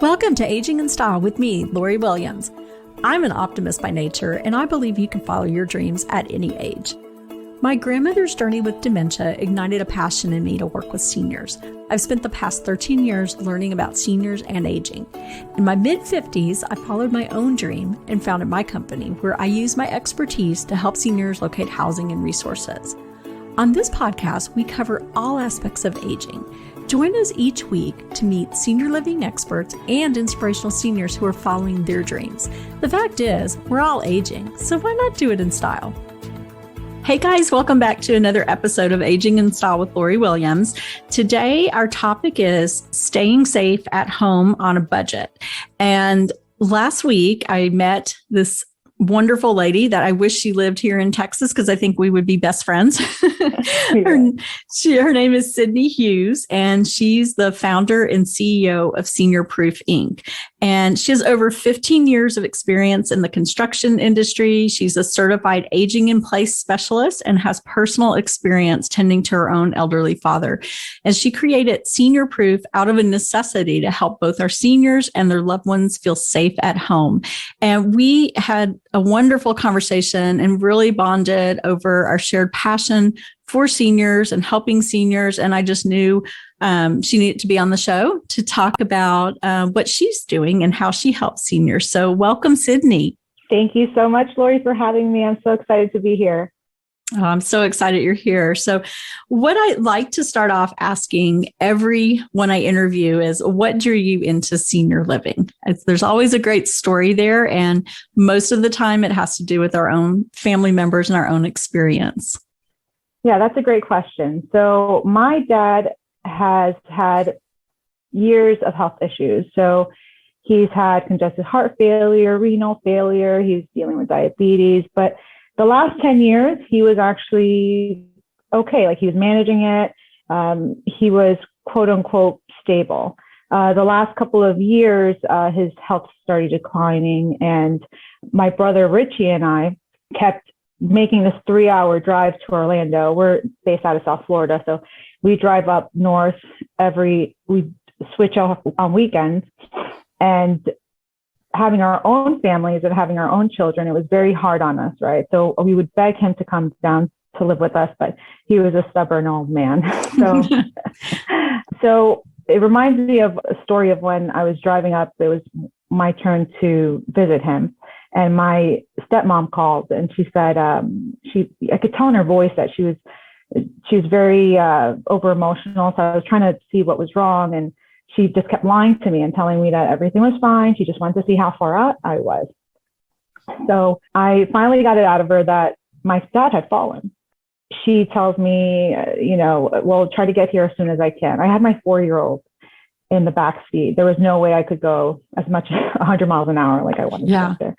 Welcome to Aging in Style with me, Lori Williams. I'm an optimist by nature, and I believe you can follow your dreams at any age. My grandmother's journey with dementia ignited a passion in me to work with seniors. I've spent the past 13 years learning about seniors and aging. In my mid-50s, I followed my own dream and founded my company, where I use my expertise to help seniors locate housing and resources. On this podcast, we cover all aspects of aging. Join us each week to meet senior living experts and inspirational seniors who are following their dreams. The fact is, we're all aging, so why not do it in style? Hey guys, welcome back to another episode of Aging in Style with Lori Williams. Today, our topic is staying safe at home on a budget. And last week, I met this wonderful lady that I wish she lived here in Texas because I think we would be best friends. Her name is Sydney Hughes, and she's the founder and CEO of Senior Proof Inc. And she has over 15 years of experience in the construction industry. She's a certified aging in place specialist and has personal experience tending to her own elderly father. And she created Senior Proof out of a necessity to help both our seniors and their loved ones feel safe at home. And we had a wonderful conversation and really bonded over our shared passion for seniors and helping seniors. And I just knew she needed to be on the show to talk about what she's doing and how she helps seniors. So welcome, Sydney. Thank you so much, Lori, for having me. I'm so excited to be here. Oh, I'm so excited you're here. So what I like to start off asking everyone I interview is, what drew you into senior living? There's always a great story there. And most of the time it has to do with our own family members and our own experience. Yeah, that's a great question. So my dad has had years of health issues. So he's had congestive heart failure, renal failure. He's dealing with diabetes, but the last 10 years, he was actually okay. Like, he was managing it. He was quote unquote stable. The last couple of years, his health started declining, and my brother Richie and I kept making this 3-hour drive to Orlando. We're based out of South Florida, so we drive up north we switch off on weekends, and having our own families and having our own children, it was very hard on us, right? So we would beg him to come down to live with us, but he was a stubborn old man. So it reminds me of a story of when I was driving up. It was my turn to visit him, and my stepmom called, and she said, I could tell in her voice that she was very over emotional. So I was trying to see what was wrong, and she just kept lying to me and telling me that everything was fine. She just wanted to see how far out I was. So I finally got it out of her that my dad had fallen. She tells me, well, try to get here as soon as I can. I had my 4-year-old in the back seat. There was no way I could go as much as 100 miles an hour like I wanted to get there.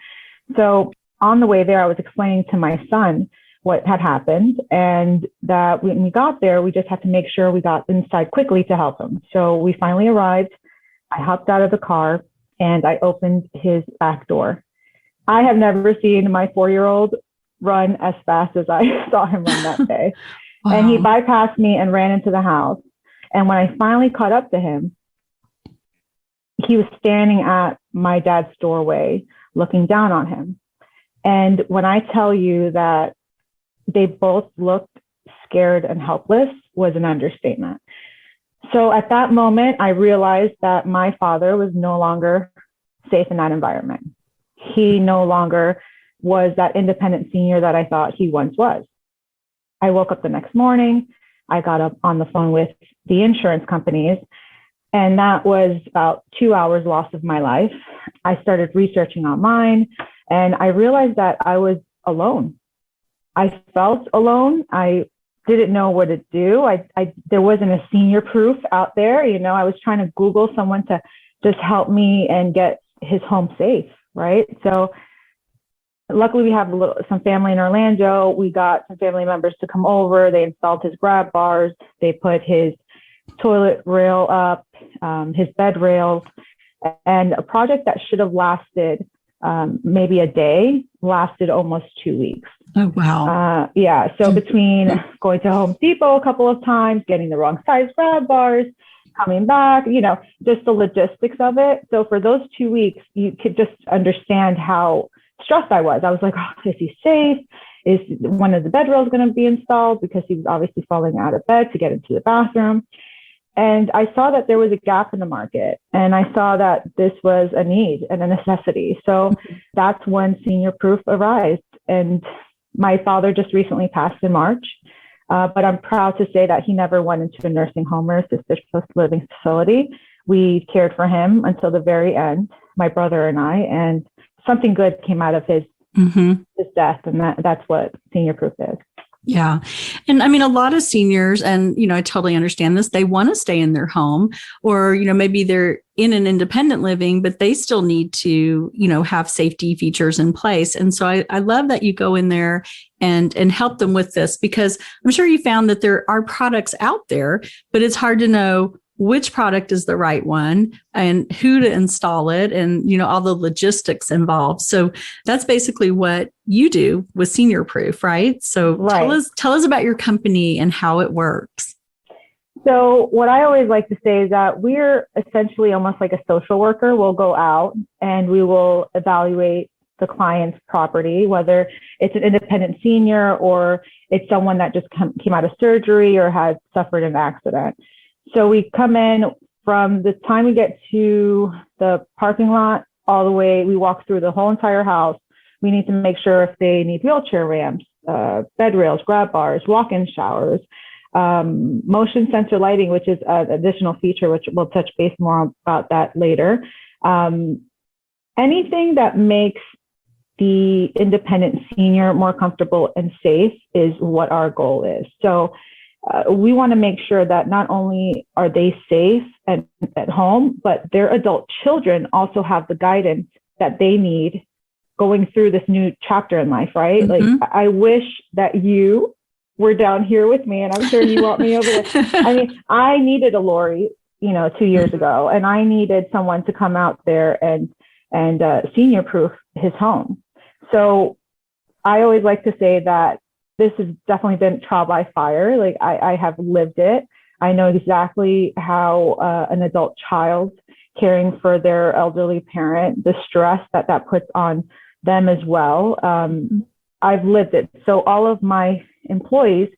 So on the way there, I was explaining to my son what had happened, and that when we got there, we just had to make sure we got inside quickly to help him. So we finally arrived. I hopped out of the car and I opened his back door. I have never seen my 4-year-old run as fast as I saw him run that day. Wow. And he bypassed me and ran into the house. And when I finally caught up to him, he was standing at my dad's doorway, looking down on him. And when I tell you that they both looked scared and helpless was an understatement. So at that moment, I realized that my father was no longer safe in that environment. He no longer was that independent senior that I thought he once was. I woke up the next morning. I got up on the phone with the insurance companies, and that was about 2 hours lost of my life. I started researching online, and I realized that I was alone. I felt alone. I didn't know what to do. There wasn't a Senior Proof out there. I was trying to Google someone to just help me and get his home safe, right? So luckily we have some family in Orlando. We got some family members to come over. They installed his grab bars. They put his toilet rail up, his bed rails, and a project that should have lasted maybe a day lasted almost 2 weeks. Oh, wow. So between going to Home Depot a couple of times, getting the wrong size grab bars, coming back, just the logistics of it. So for those 2 weeks, you could just understand how stressed I was. I was like, oh, is he safe? Is one of the bed rails going to be installed? Because he was obviously falling out of bed to get into the bathroom. And I saw that there was a gap in the market, and I saw that this was a need and a necessity. So that's when Senior Proof arrived. And my father just recently passed in March, but I'm proud to say that he never went into a nursing home or assisted living facility. We cared for him until the very end, my brother and I, and something good came out of his death, and that's what Senior Proof is. Yeah. And I mean, a lot of seniors, and, I totally understand this, they want to stay in their home, or, maybe they're in an independent living, but they still need to, have safety features in place. And so I love that you go in there and help them with this, because I'm sure you found that there are products out there, but it's hard to know which product is the right one and who to install it, and, all the logistics involved. So that's basically what you do with Senior Proof, right? So right. Tell us about your company and how it works. So what I always like to say is that we're essentially almost like a social worker. We'll go out and we will evaluate the client's property, whether it's an independent senior or it's someone that just came out of surgery or has suffered an accident. So we come in from the time we get to the parking lot all the way, we walk through the whole entire house. We need to make sure if they need wheelchair ramps, bed rails, grab bars, walk-in showers, motion sensor lighting, which is an additional feature, which we'll touch base more about that later. Anything that makes the independent senior more comfortable and safe is what our goal is. So we want to make sure that not only are they safe at home, but their adult children also have the guidance that they need going through this new chapter in life, right? Like, I wish that you were down here with me, and I'm sure you want me over there. I mean, I needed a Lori, 2 years ago, and I needed someone to come out there and Senior Proof his home. So I always like to say that this has definitely been trial by fire. Like, I have lived it. I know exactly how an adult child caring for their elderly parent, the stress that puts on them as well. I've lived it. So all of my employees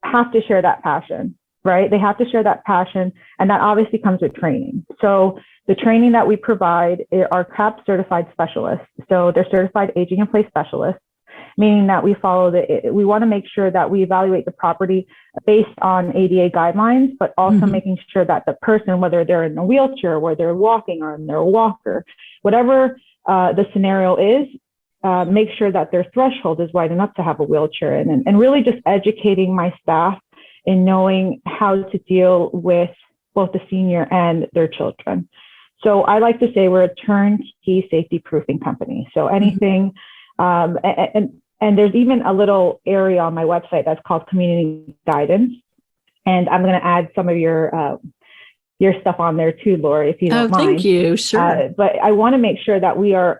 have to share that passion, right? They have to share that passion. And that obviously comes with training. So the training that we provide are CAP certified specialists. So they're certified aging in place specialists, meaning that we we want to make sure that we evaluate the property based on ADA guidelines, but also making sure that the person, whether they're in a wheelchair, whether they're walking or in their walker, whatever the scenario is, make sure that their threshold is wide enough to have a wheelchair in, and really just educating my staff in knowing how to deal with both the senior and their children. So I like to say we're a turnkey safety proofing company. So anything, and there's even a little area on my website that's called community guidance. And I'm going to add some of your stuff on there too, Lori, if you don't mind. Thank you. Sure. But I want to make sure that we are,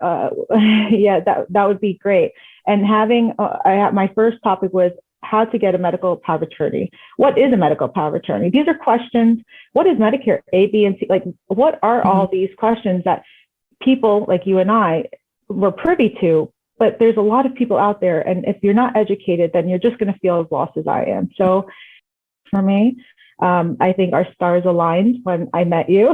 that would be great. And having, my first topic was how to get a medical power of attorney. What is a medical power of attorney? These are questions. What is Medicare A, B, and C? Like, what are all these questions that people like you and I were privy to? But there's a lot of people out there, and if you're not educated, then you're just going to feel as lost as I am. So for me, I think our stars aligned when I met you.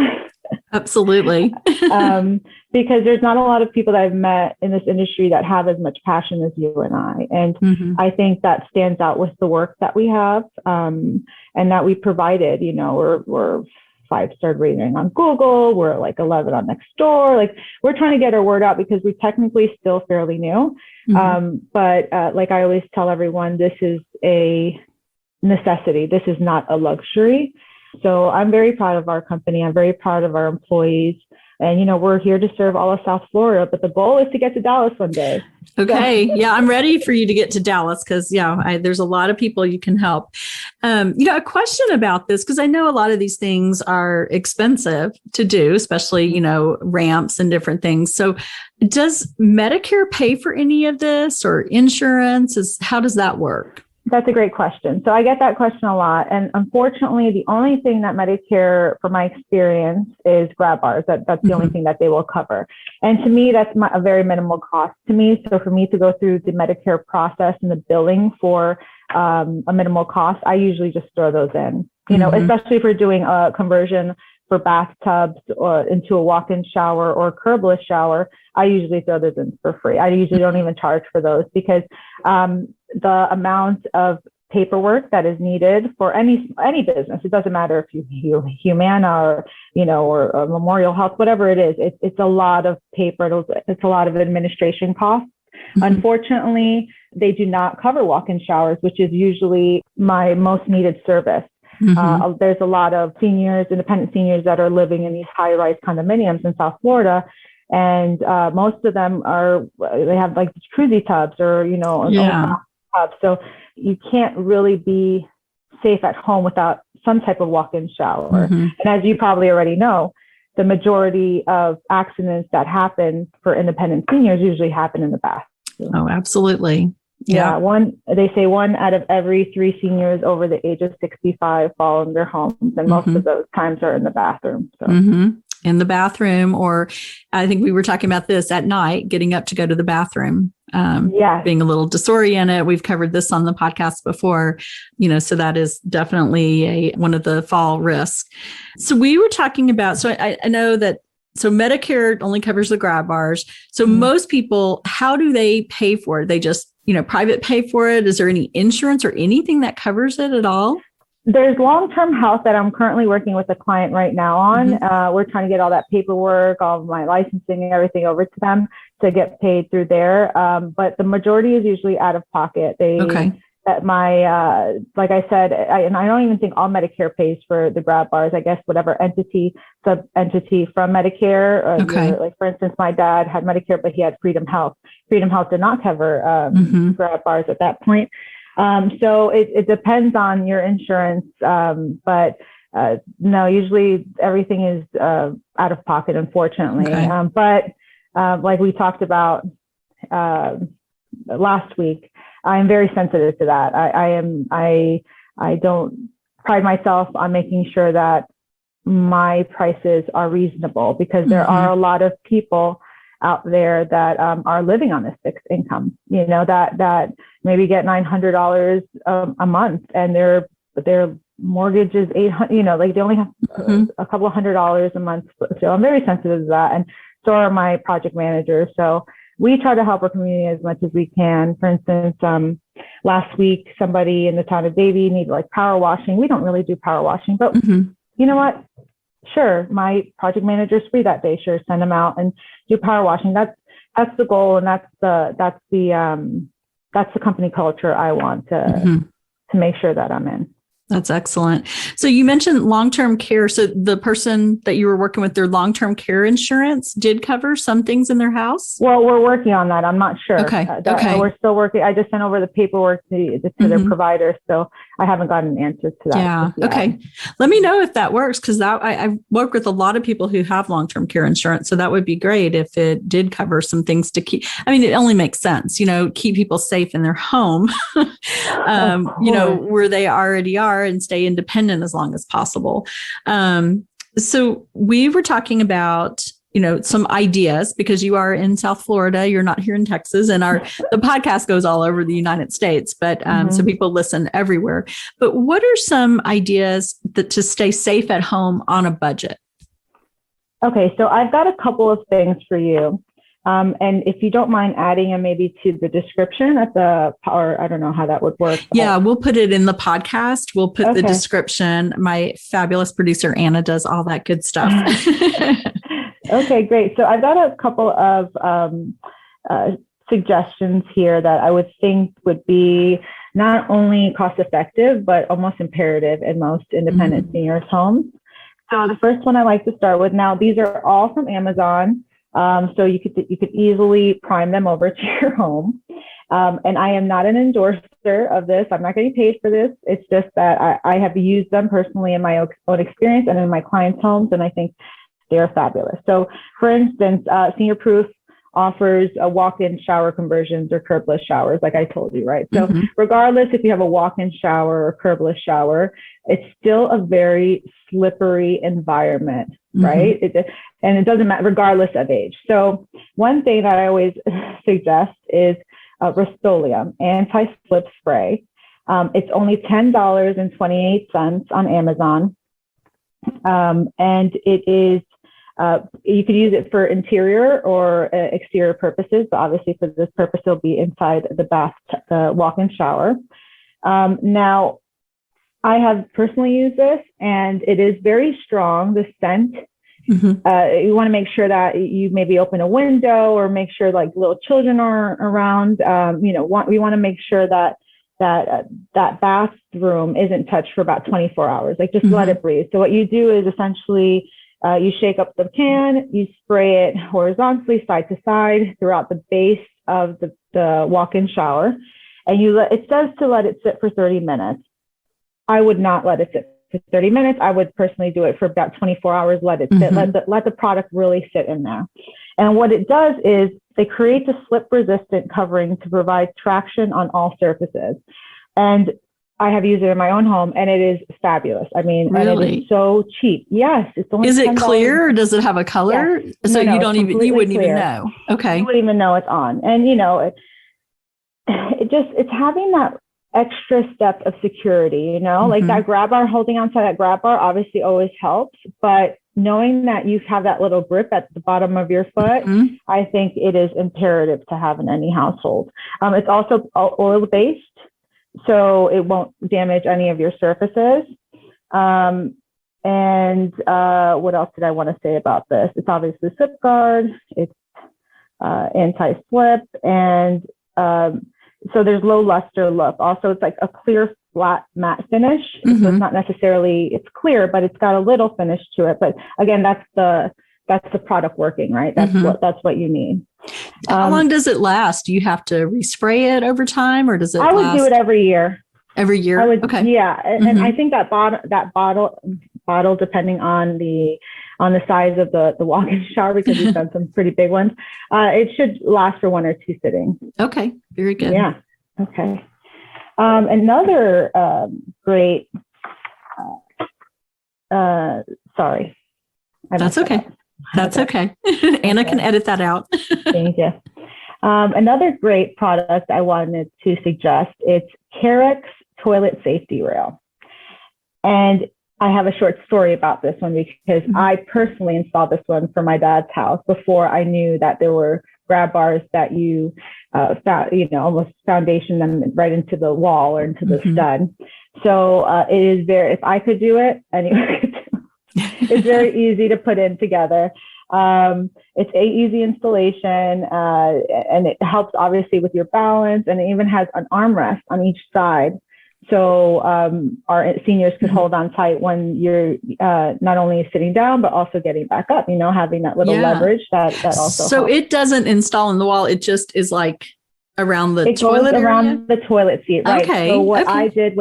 Absolutely. Because there's not a lot of people that I've met in this industry that have as much passion as you and I. And I think that stands out with the work that we have, and that we provided. We're 5-star rating on Google. We're like 11 on Nextdoor. Like, we're trying to get our word out because we're technically still fairly new. But like I always tell everyone, this is a necessity. This is not a luxury. So I'm very proud of our company. I'm very proud of our employees. And, we're here to serve all of South Florida, but the goal is to get to Dallas one day. Okay. Yeah, I'm ready for you to get to Dallas because, there's a lot of people you can help. A question about this, because I know a lot of these things are expensive to do, especially, ramps and different things. So does Medicare pay for any of this, or insurance? How does that work? That's a great question. So I get that question a lot. And unfortunately, the only thing that Medicare, from my experience, is grab bars. That's the only thing that they will cover. And to me, that's a very minimal cost to me. So for me to go through the Medicare process and the billing for a minimal cost, I usually just throw those in, especially if we're doing a conversion for bathtubs or into a walk-in shower or a curbless shower. I usually throw those in for free. I usually don't even charge for those because the amount of paperwork that is needed for any business, it doesn't matter if you Humana or Memorial Health, whatever it is, it's a lot of paper. It's a lot of administration costs. Unfortunately, they do not cover walk-in showers, which is usually my most needed service. There's a lot of independent seniors that are living in these high-rise condominiums in South Florida. And most of them they have like jacuzzi tubs or, tubs. So you can't really be safe at home without some type of walk-in shower. And as you probably already know, the majority of accidents that happen for independent seniors usually happen in the bath. Oh, absolutely. Yeah. They say 1 out of every 3 seniors over the age of 65 fall in their homes. And most of those times are in the bathroom. So. In the bathroom, or I think we were talking about this at night, getting up to go to the bathroom, being a little disoriented. We've covered this on the podcast before, so that is definitely one of the fall risks. So we were talking about, so I know that, so Medicare only covers the grab bars. So most people, how do they pay for it? They just, private pay for it? Is there any insurance or anything that covers it at all? There's long-term health that I'm currently working with a client right now on. We're trying to get all that paperwork, all of my licensing and everything over to them to get paid through there. But the majority is usually out of pocket. Like I said, and I don't even think all Medicare pays for the grab bars. I guess whatever sub-entity from Medicare. Like for instance, my dad had Medicare, but he had Freedom Health. Freedom Health did not cover grab bars at that point. So it depends on your insurance. But no, usually everything is out of pocket, unfortunately. But like we talked about last week, I am very sensitive to that. I don't pride myself on making sure that my prices are reasonable because there are a lot of people out there that are living on this fixed income, that maybe get $900 a month and their mortgage is $800, like they only have a couple of $100 a month. So I'm very sensitive to that. And so are my project managers. So we try to help our community as much as we can. For instance, last week, somebody in the town of Davie needed like power washing. We don't really do power washing, but you know what? Sure, my project manager is free that day. Sure, send them out and do power washing. That's the goal, and that's the company culture I want to make sure that I'm in. That's excellent. So you mentioned long-term care. So the person that you were working with, their long-term care insurance did cover some things in their house? Well, we're working on that. I'm not sure. Okay. We're still working. I just sent over the paperwork to their provider. So I haven't gotten an answer to that. Yeah. Okay. Let me know if that works, because I work with a lot of people who have long-term care insurance. So that would be great if it did cover some things to keep. I mean, it only makes sense, keep people safe in their home, where they already are, and stay independent as long as possible. So we were talking about, some ideas, because you are in South Florida, you're not here in Texas, and the podcast goes all over the United States, but so people listen everywhere. But what are some ideas to stay safe at home on a budget? Okay, so I've got a couple of things for you. And if you don't mind adding them maybe to the description or I don't know how that would work. Yeah, we'll put it in the podcast. We'll put the description. My fabulous producer, Anna, does all that good stuff. Okay, great. So I've got a couple of suggestions here that I would think would be not only cost effective, but almost imperative in most independent seniors' homes. So the first one I like to start with, now these are all from Amazon. So you could easily prime them over to your home. And I am not an endorser of this. I'm not getting paid for this. It's just that I have used them personally in my own experience and in my clients' homes, and I think they're fabulous. So for instance, Senior Proof offers walk-in shower conversions or curbless showers, like I told you, right? So regardless if you have a walk-in shower or curbless shower, it's still a very slippery environment, right? And it doesn't matter regardless of age. So one thing that I always suggest is Rust-Oleum anti-slip spray. It's only $10.28 on Amazon. And it is, you could use it for interior or exterior purposes, but obviously for this purpose, it'll be inside the walk-in shower. Now, I have personally used this, and it is very strong, the scent. You want to make sure that you maybe open a window or make sure like little children are around. We want to make sure that bathroom isn't touched for about 24 hours. Like just let it breathe. So what you do is essentially you shake up the can, you spray it horizontally side to side throughout the base of the walk-in shower, and it says to let it sit for 30 minutes. I would not let it sit for 30 minutes. I would personally do it for about 24 hours, let it sit, let the product really sit in there. And what it does is it creates a slip-resistant covering to provide traction on all surfaces. And I have used it in my own home, and it is fabulous. I mean, really? And it is so cheap. Yes, it's only. Is it clear, or does it have a color? Yes. So you wouldn't even know. Okay, you wouldn't even know it's on. And it's having that extra step of security. Like that grab bar, holding onto that grab bar, obviously always helps, but knowing that you have that little grip at the bottom of your foot, I think it is imperative to have in any household. It's also oil-based, so it won't damage any of your surfaces. And what else did I want to say about this? It's obviously slip guard, it's anti-slip, and so there's low luster look. Also, it's like a clear, flat, matte finish. So it's not necessarily, it's clear, but it's got a little finish to it. But again, that's the product working, right? That's what you need. How long does it last? Do you have to respray it over time, or does it I would do it every year. Every year? I would, okay. Yeah. And I think that bottle, depending on the size of the walk-in shower, because we've done some pretty big ones, it should last for 1 or 2 sittings. Okay. Very good. Yeah. Okay. Another great, sorry. That's okay. That's okay. Anna can edit that out. Thank you. Another great product I wanted to suggest, it's Carex Toilet Safety Rail. And I have a short story about this one because I personally installed this one for my dad's house before I knew that there were grab bars that you almost foundation them right into the wall or into the stud. So it is if I could do it, anyone could do it. It's very easy to put in together. It's a easy installation, and it helps obviously with your balance, and it even has an armrest on each side. So our seniors could hold on tight when you're not only sitting down, but also getting back up, having that little leverage that also So helps. It doesn't install in the wall. It just is like around the toilet toilet area? Around the toilet seat, right? Okay. So what I did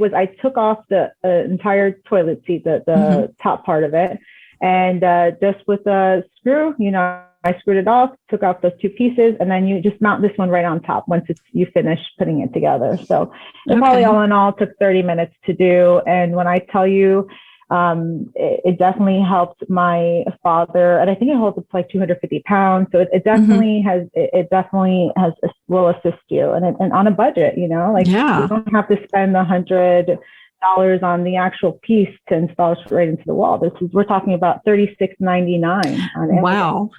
was I took off the entire toilet seat, the top part of it, and just with a screw, I screwed it off, took off those 2 pieces, and then you just mount this one right on top once you finish putting it together. So it probably all in all took 30 minutes to do. And when I tell you, it definitely helped my father, and I think it holds up to like 250 pounds. So it definitely will assist you, and on a budget, you don't have to spend $100 on the actual piece to install it right into the wall. We're talking about $36.99 on Amazon. Wow.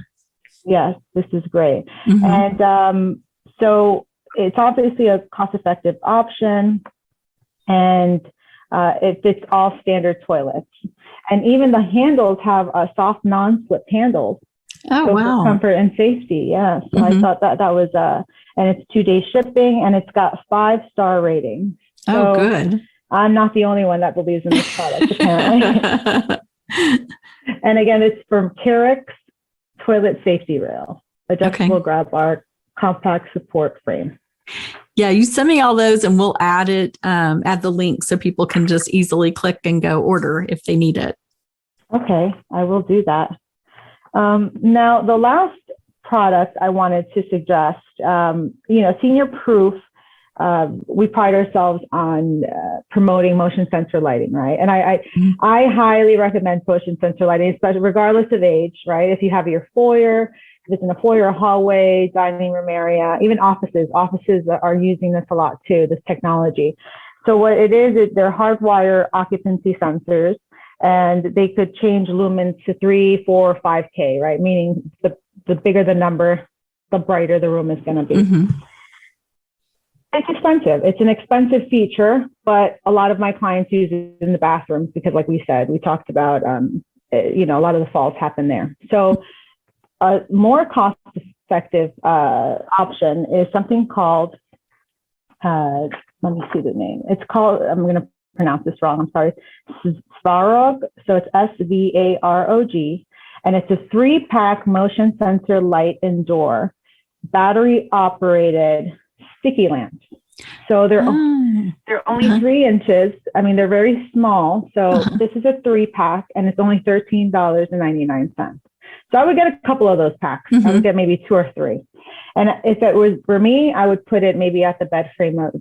Yes, this is great. And so it's obviously a cost-effective option, and it fits all standard toilets. And even the handles have a soft non-slip handles. Oh, so wow. For comfort and safety. Yeah. So I thought that was, and it's 2-day shipping, and it's got 5-star ratings. So good. I'm not the only one that believes in this product, apparently. And again, it's from Carex Toilet Safety Rail, adjustable grab bar, compact support frame. Yeah, you send me all those, and we'll add the link so people can just easily click and go order if they need it. Okay, I will do that. Now, the last product I wanted to suggest, Senior Proof, we pride ourselves on promoting motion sensor lighting, right? And I highly recommend motion sensor lighting, especially regardless of age, right? If you have your foyer, if it's in a foyer, a hallway, dining room area, even offices are using this a lot too, this technology. So what it is they're hardwire occupancy sensors, and they could change lumens to 3, 4, 5K, right? Meaning the bigger the number, the brighter the room is going to be. Mm-hmm. It's expensive. It's an expensive feature, but a lot of my clients use it in the bathrooms because, like we said, we talked about, a lot of the falls happen there. So a more cost-effective option is something called, let me see the name. It's called, I'm going to pronounce this wrong, I'm sorry, Svarog. So it's SVAROG, and it's a 3-pack motion sensor light indoor, battery-operated sticky lamps. So they're only 3 inches. I mean, they're very small. So this is a 3-pack, and it's only $13.99. So I would get a couple of those packs. Mm-hmm. I would get maybe 2 or 3. And if it was for me, I would put it maybe at the bed frame of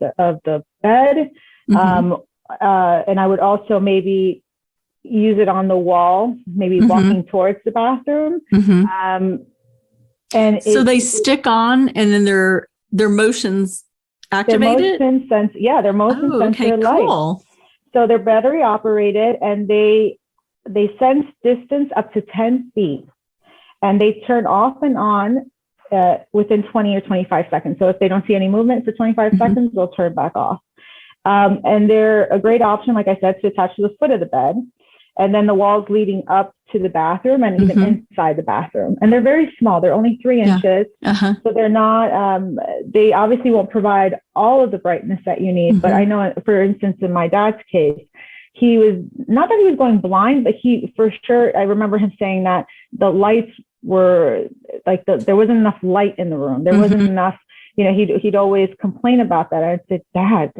the bed. Mm-hmm. And I would also maybe use it on the wall, maybe mm-hmm. walking towards the bathroom. Mm-hmm. And so they stick on, and then their motions activated? They're motion sensor lights. Cool. So they're battery operated, and they sense distance up to 10 feet, and they turn off and on within 20 or 25 seconds. So if they don't see any movement for 25 mm-hmm. seconds, they'll turn back off. And they're a great option, like I said, to attach to the foot of the bed, and then the walls leading up to the bathroom and even mm-hmm. inside the bathroom. And they're very small. They're only 3 inches. Uh-huh. So they're not, they obviously won't provide all of the brightness that you need. Mm-hmm. But I know, for instance, in my dad's case, he was, not that he was going blind, but for sure, I remember him saying that the lights were like, there wasn't enough light in the room. There mm-hmm. wasn't enough, he'd always complain about that. I'd say, Dad,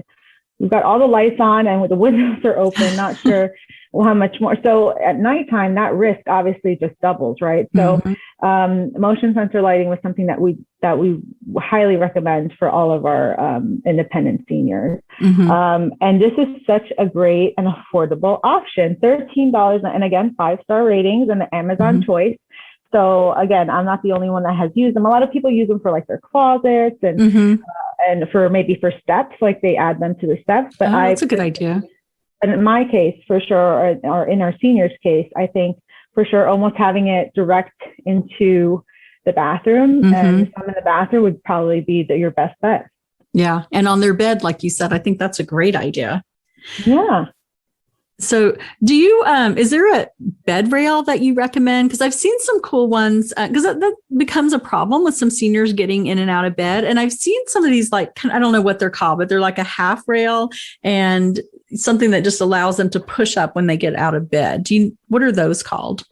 we've got all the lights on and the windows are open, not sure how much more. So at nighttime, that risk obviously just doubles, right? So mm-hmm. Motion sensor lighting was something that we highly recommend for all of our independent seniors. Mm-hmm. And this is such a great and affordable option, $13, and again, 5-star ratings and the Amazon mm-hmm. choice. So again, I'm not the only one that has used them. A lot of people use them for like their closets and mm-hmm. And for steps, like they add them to the steps. But that's a good idea. And in my case, for sure, or in our seniors' case, I think for sure, almost having it direct into the bathroom mm-hmm. and some in the bathroom would probably be your best bet. Yeah, and on their bed, like you said, I think that's a great idea. Yeah. So do you, is there a bed rail that you recommend? Because I've seen some cool ones, because that becomes a problem with some seniors getting in and out of bed. And I've seen some of these, like, I don't know what they're called, but they're like a half rail and something that just allows them to push up when they get out of bed. What are those called?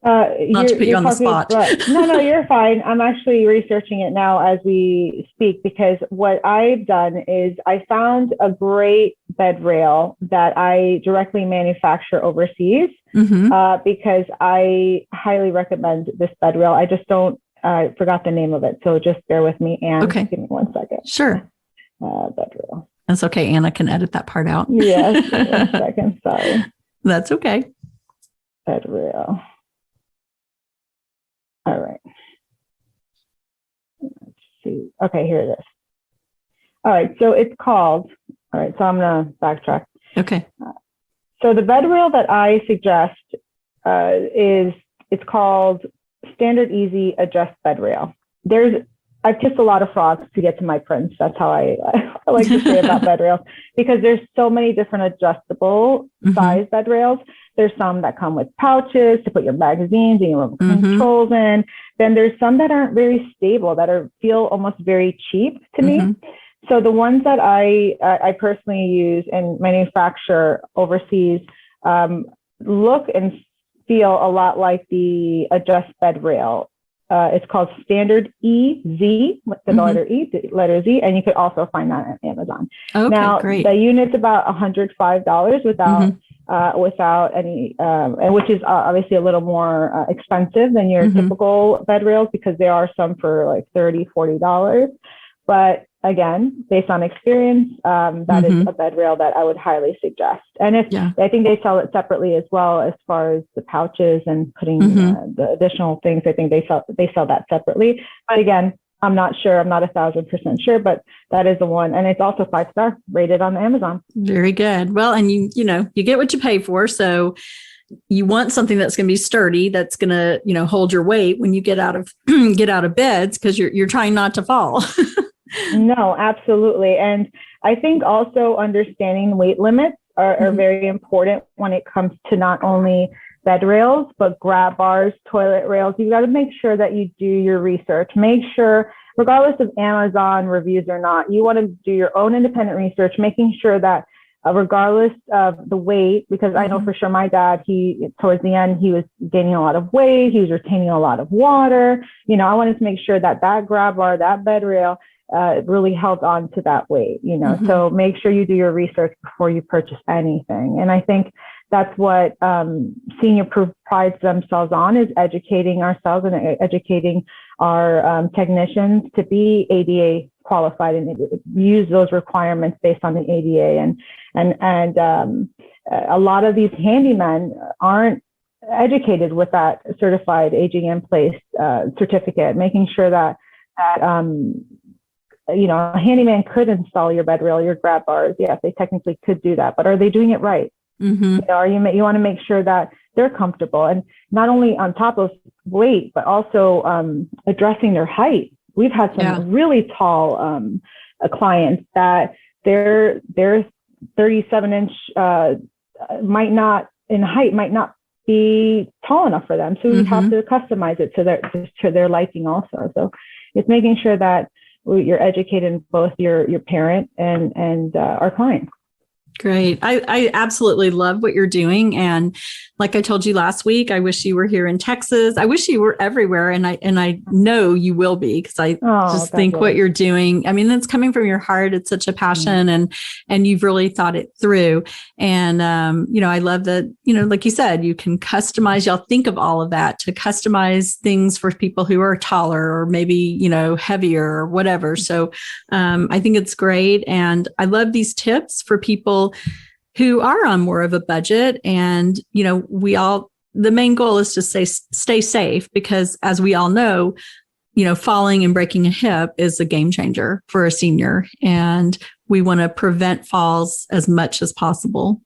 Not to put you on the spot. No, you're fine. I'm actually researching it now as we speak, because what I've done is I found a great bed rail that I directly manufacture overseas mm-hmm. Because I highly recommend this bed rail. I just I forgot the name of it. So just bear with me, and give me 1 second. Sure. Bed rail. That's okay. Anna can edit that part out. Yes. 1 second. Sorry. That's okay. Bed rail. All right. Let's see. Okay, here it is. All right, so it's called, so I'm going to backtrack. Okay. So the bed rail that I suggest it's called Standard Easy Adjust Bed Rail. I've kissed a lot of frogs to get to my prince. That's how I like to say about bed rails, because there's so many different adjustable mm-hmm. size bed rails. There's some that come with pouches to put your magazines and your remote mm-hmm. controls in. Then there's some that aren't very stable, that feel almost very cheap to mm-hmm. me. So the ones that I personally use and manufacture overseas look and feel a lot like the Adjust Bed Rail It's called Standard EZ, with the letter E, the letter Z, and you could also find that on Amazon. Okay, now, great. the unit's about $105 without any, and which is obviously a little more expensive than your typical bed rails, because there are some for like $30, $40. But again, based on experience, that is a bed rail that I would highly suggest. And I think they sell it separately as well, as far as the pouches and putting the additional things. I think they sell that separately. But again, I'm not sure. I'm not 1,000% sure, but that is the one. And it's also 5-star rated on Amazon. Very good. Well, and you get what you pay for. So you want something that's going to be sturdy, that's going to, hold your weight when you get out of beds, because you're trying not to fall. No, absolutely. And I think also understanding weight limits are very important when it comes to not only bed rails, but grab bars, toilet rails. You've got to make sure that you do your research. Make sure, regardless of Amazon reviews or not, you want to do your own independent research, making sure that regardless of the weight, because I know for sure my dad, towards the end, he was gaining a lot of weight. He was retaining a lot of water. I wanted to make sure that grab bar, that bed rail, really held on to that weight, so make sure you do your research before you purchase anything. And I think that's what Senior Proof prides themselves on, is educating ourselves and educating our technicians to be ADA qualified and use those requirements based on the ADA. And a lot of these handymen aren't educated with that certified aging in place certificate, making sure that a handyman could install your bed rail, your grab bars. Yes, they technically could do that, but are they doing it right? You want to make sure that they're comfortable, and not only on top of weight, but also addressing their height. We've had some really tall clients that their 37-inch might not be tall enough for them. So we have to customize it to their liking also. So it's making sure that you're educating both your parent and our clients. Great. I absolutely love what you're doing. And like I told you last week, I wish you were here in Texas. I wish you were everywhere. And I know you will be, because I think what you're doing, I mean, that's coming from your heart. It's such a passion and you've really thought it through. And, I love that, like you said, you can customize, y'all think of all of that to customize things for people who are taller or maybe, heavier or whatever. So I think it's great. And I love these tips for people who are on more of a budget. And, the main goal is to stay safe, because as we all know, falling and breaking a hip is a game changer for a senior. And we want to prevent falls as much as possible.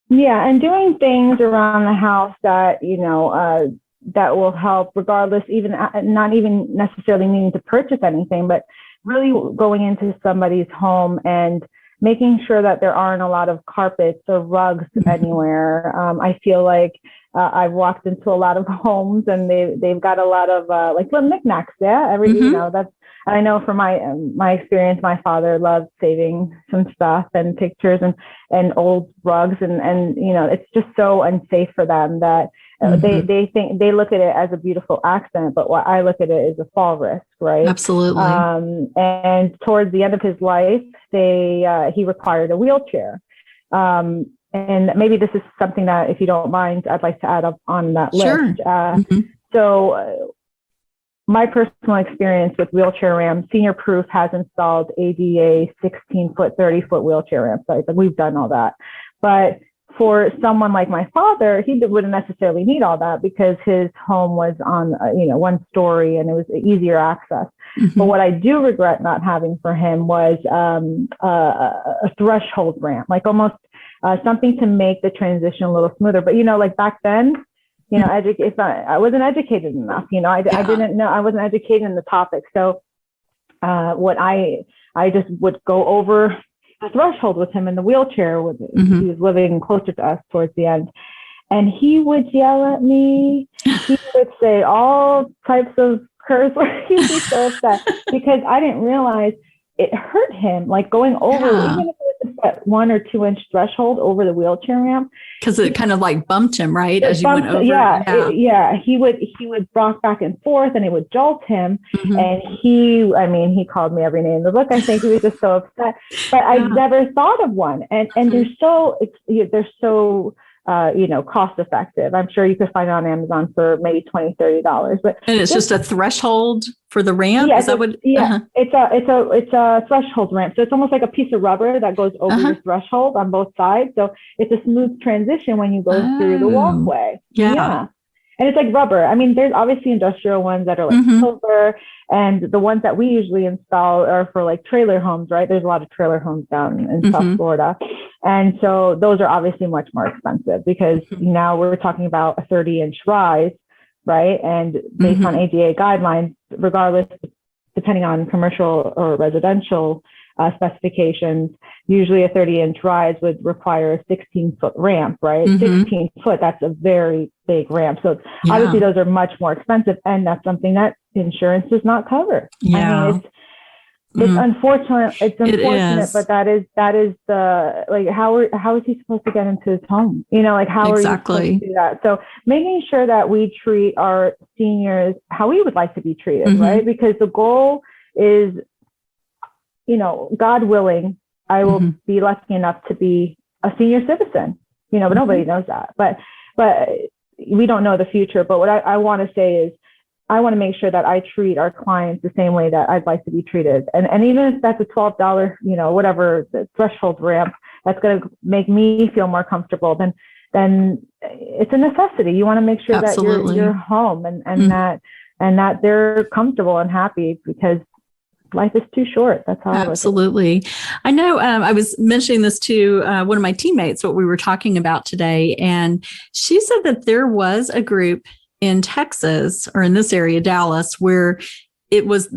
Yeah. And doing things around the house that, that will help, regardless, even not even necessarily needing to purchase anything, but really going into somebody's home and making sure that there aren't a lot of carpets or rugs anywhere. I feel like I've walked into a lot of homes and they've got a lot of like little knickknacks. Yeah, that's. I know from my experience, my father loved saving some stuff and pictures and old rugs and it's just so unsafe for them that they think they look at it as a beautiful accent, but what I look at it is a fall risk, right? Absolutely. And towards the end of his life, he required a wheelchair. And maybe this is something that, if you don't mind, I'd like to add up on that list. So my personal experience with wheelchair ramps, Senior Proof has installed ADA 16-foot, 30-foot wheelchair ramps. So we've done all that. But for someone like my father, he wouldn't necessarily need all that because his home was on, one story and it was easier access. But what I do regret not having for him was a threshold ramp, like almost something to make the transition a little smoother. But, like back then, I wasn't educated enough. I didn't know, I wasn't educated in the topic. So what I just would go over the threshold with him in the wheelchair. He was living closer to us towards the end. And he would yell at me. He would say all types of curse words. He'd be so upset because I didn't realize it hurt him, like going over, even if it was the that 1 or 2 inch threshold over the wheelchair ramp. Because it kind of like bumped him, right? As you went over. Yeah. He would rock back and forth and it would jolt him. And he called me every name in the book. I think he was just so upset, but I never thought of one. And they're so cost effective. I'm sure you could find it on Amazon for maybe $20, $30. And it's just a threshold for the ramp? Yeah, Is that what? It's a threshold ramp. So it's almost like a piece of rubber that goes over your threshold on both sides. So it's a smooth transition when you go through the walkway. Yeah. And it's like rubber. I mean, there's obviously industrial ones that are like silver, and the ones that we usually install are for like trailer homes, right? There's a lot of trailer homes down in South Florida. And so those are obviously much more expensive because now we're talking about a 30-inch rise, right? And based on ADA guidelines, regardless, depending on commercial or residential specifications, usually a 30-inch rise would require a 16-foot ramp, right? 16 foot, that's a very big ramp. So obviously those are much more expensive, and that's something that insurance does not cover. I mean, it's unfortunate. It's unfortunate, but that is the, like, how is he supposed to get into his home? How are you supposed to do that? So making sure that we treat our seniors how we would like to be treated, right? Because the goal is, God willing, I will be lucky enough to be a senior citizen, but nobody knows that. But we don't know the future. But what I want to say is, I want to make sure that I treat our clients the same way that I'd like to be treated. And even if that's a $12, whatever the threshold ramp, that's going to make me feel more comfortable, then it's a necessity. You want to make sure that you're home and that they're comfortable and happy, because life is too short. That's how Absolutely. I know I was mentioning this to one of my teammates, what we were talking about today. And she said that there was a group in Texas, or in this area, Dallas, where it was,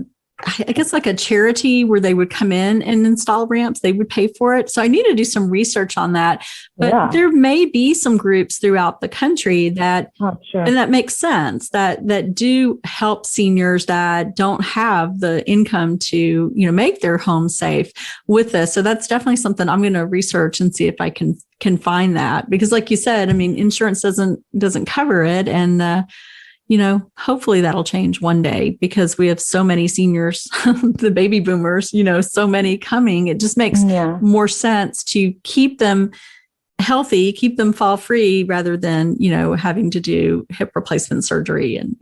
I guess, like a charity where they would come in and install ramps. They would pay for it. So I need to do some research on that. But there may be some groups throughout the country that, and that makes sense, that do help seniors that don't have the income to, make their home safe with this. So that's definitely something I'm going to research and see if I can find that. Because like you said, I mean, insurance doesn't cover it. And, hopefully that'll change one day, because we have so many seniors, the baby boomers, so many coming. It just makes more sense to keep them healthy, keep them fall free, rather than, having to do hip replacement surgery and,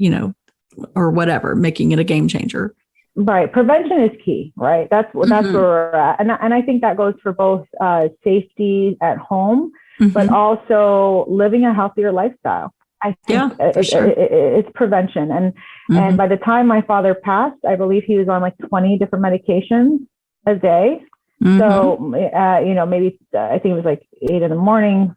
or whatever, making it a game changer. Right. Prevention is key, right? That's where we're at. And I think that goes for both safety at home, but also living a healthier lifestyle. I think it's prevention. And by the time my father passed, I believe he was on like 20 different medications a day. So, maybe I think it was like 8 in the morning,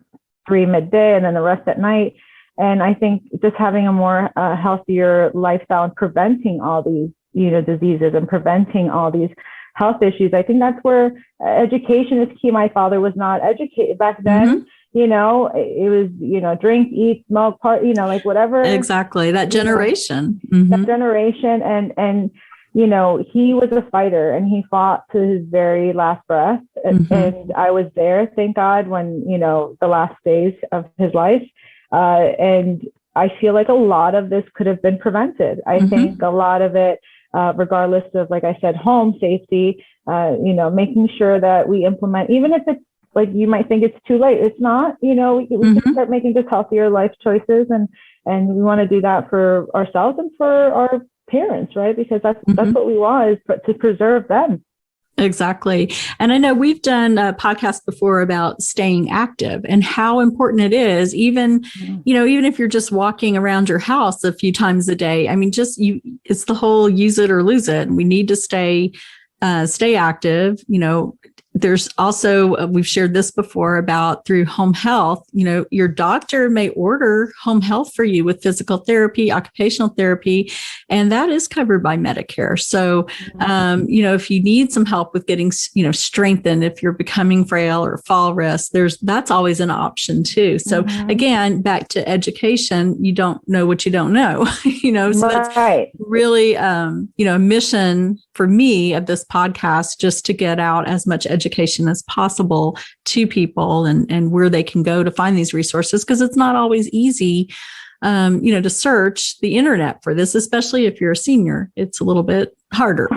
3 midday, and then the rest at night. And I think just having a more healthier lifestyle and preventing all these, diseases and preventing all these health issues. I think that's where education is key. My father was not educated back then. It was, drink, eat, smoke, party, like whatever. Exactly. That generation. That generation. And, he was a fighter, and he fought to his very last breath. And I was there, thank God, when, the last days of his life. And I feel like a lot of this could have been prevented. I think a lot of it, regardless of, like I said, home safety, making sure that we implement, even if it's, like, you might think it's too late. It's not, we can start making just healthier life choices. And we want to do that for ourselves and for our parents, right? Because that's what we want, is to preserve them. Exactly. And I know we've done a podcast before about staying active and how important it is, even if you're just walking around your house a few times a day. I mean, it's the whole use it or lose it. We need to stay active. There's also, we've shared this before about through home health, your doctor may order home health for you with physical therapy, occupational therapy, and that is covered by Medicare. So, if you need some help with getting, strengthened, if you're becoming frail or fall risk, that's always an option too. So again, back to education, you don't know what you don't know, so that's really, a mission for me of this podcast, just to get out as much education education as possible to people and where they can go to find these resources, because it's not always easy, to search the internet for this, especially if you're a senior. It's a little bit harder.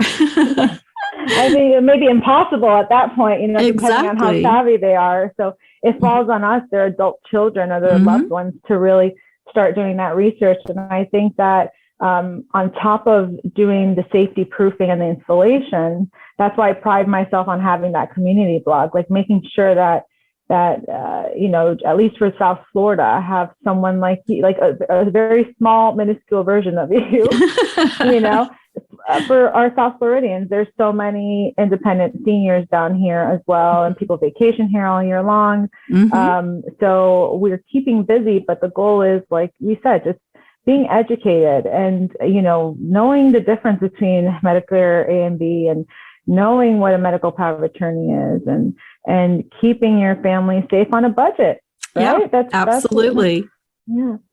I think it may be impossible at that point, depending on how savvy they are. So it falls on us, their adult children or their loved ones, to really start doing that research. And I think that on top of doing the safety proofing and the installation, that's why I pride myself on having that community blog, like making sure that at least for South Florida, I have someone like you, like a very small, minuscule version of you, for our South Floridians. There's so many independent seniors down here as well, and people vacation here all year long. So we're keeping busy, but the goal is, like we said, just being educated and, knowing the difference between Medicare A and B, and knowing what a medical power of attorney is, and keeping your family safe on a budget. Right? Yeah, absolutely.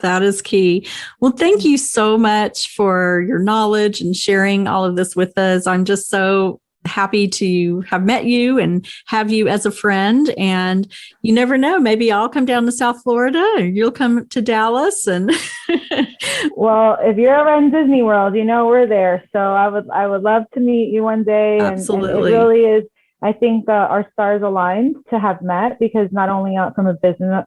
That is key. Well, thank you so much for your knowledge and sharing all of this with us. I'm just so happy to have met you and have you as a friend. And you never know, maybe I'll come down to South Florida or you'll come to Dallas. And well, if you're ever in Disney World, we're there. So I would love to meet you one day. Absolutely. And it really is. I think our stars aligned to have met, because not only from a business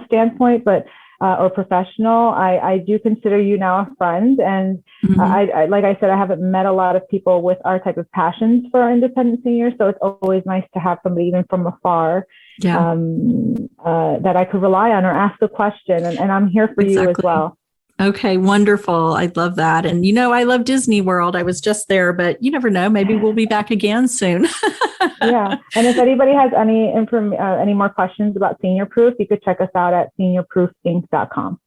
standpoint, but or professional, I do consider you now a friend. And I like I said, I haven't met a lot of people with our type of passions for our independent seniors. So it's always nice to have somebody, even from afar, that I could rely on or ask a question. And I'm here for you as well. Okay, wonderful. I love that. And, I love Disney World. I was just there, but you never know. Maybe we'll be back again soon. Yeah. And if anybody has any more questions about Senior Proof, you could check us out at seniorproofinc.com.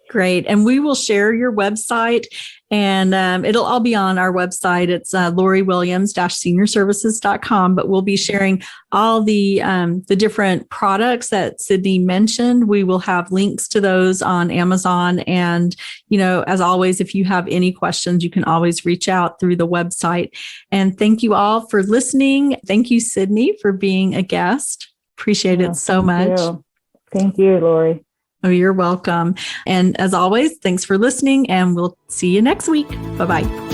Great. And we will share your website, and it'll all be on our website. It's lorywilliams-seniorservices.com, but we'll be sharing all the different products that Sydney mentioned. We will have links to those on Amazon. And, as always, if you have any questions, you can always reach out through the website. And thank you all for listening. Thank you, Sydney, for being a guest. Appreciate it so much. Thank you, Lori. Oh, you're welcome. And as always, thanks for listening, and we'll see you next week. Bye-bye.